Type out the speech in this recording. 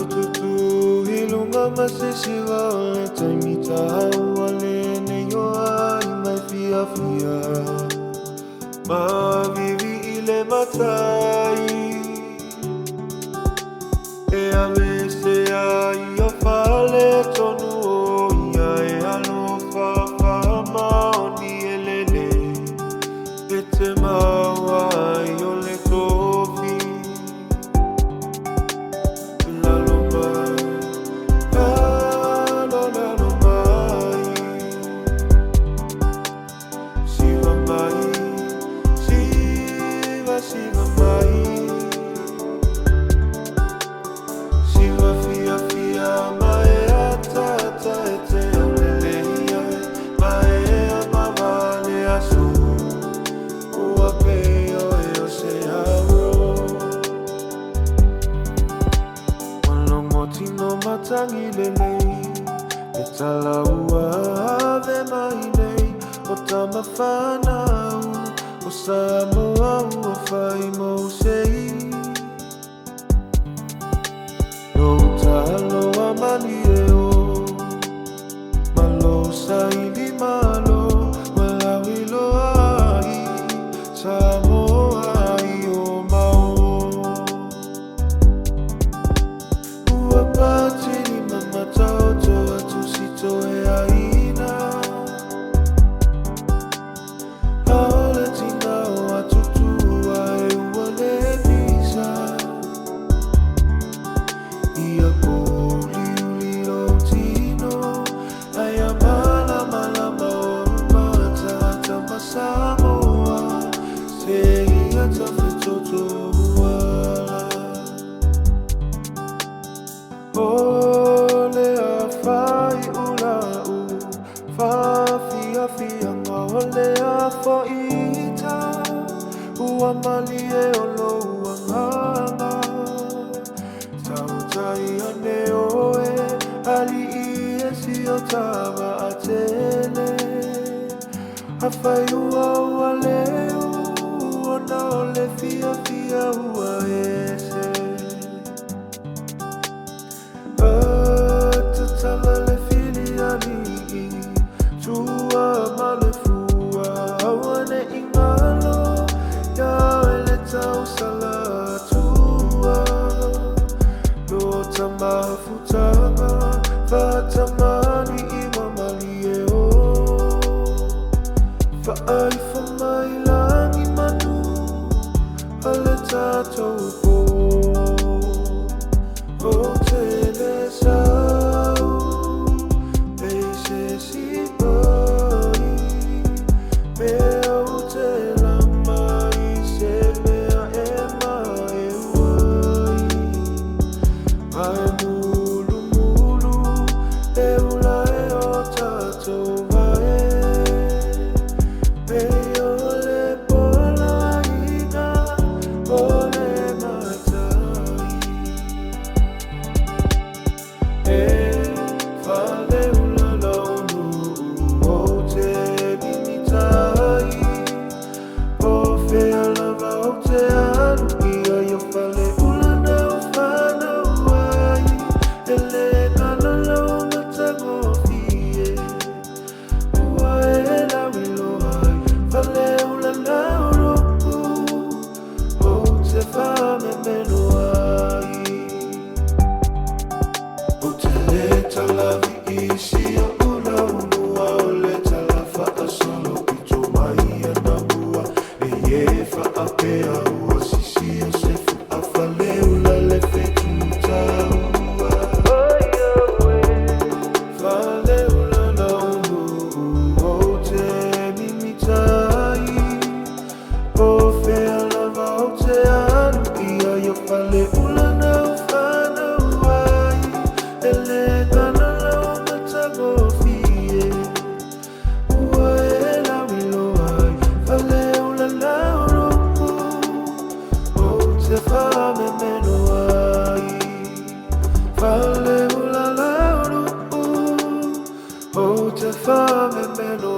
tu hilunga masisiwa ole taimita wale ne yo ai mai fia ma vivi ile matai e a vese ai o fale tonu o ia e alo fa ma oni elele e te maua i o le tofi Shiva mai, Shiva fia mai atata ete oleleia mai amavale asu ua peo e o se aro Wano motino matangi lelei e tala ua ave mai nei o tama whanau o Samoa ua whai mo sei No talo a mali e o Malo saili malo Malawi lo ai Samoa i o mao Ua patiri mama tau toa tusito e aina Ole a whai ula u Fia ngā ole a whaita Ua mali e o lo ua nganga Tau tai ane oe Ali i e si o tawa a tele A whai ua ua leo Ona ole fia ua ese Tala le fili ali Tua male fua Awane ingalo Ya ele tau sala tua Lo tama futama Fatamani ima mali e o Faai famai langi manu Ale tatou po O tele sau te fame meno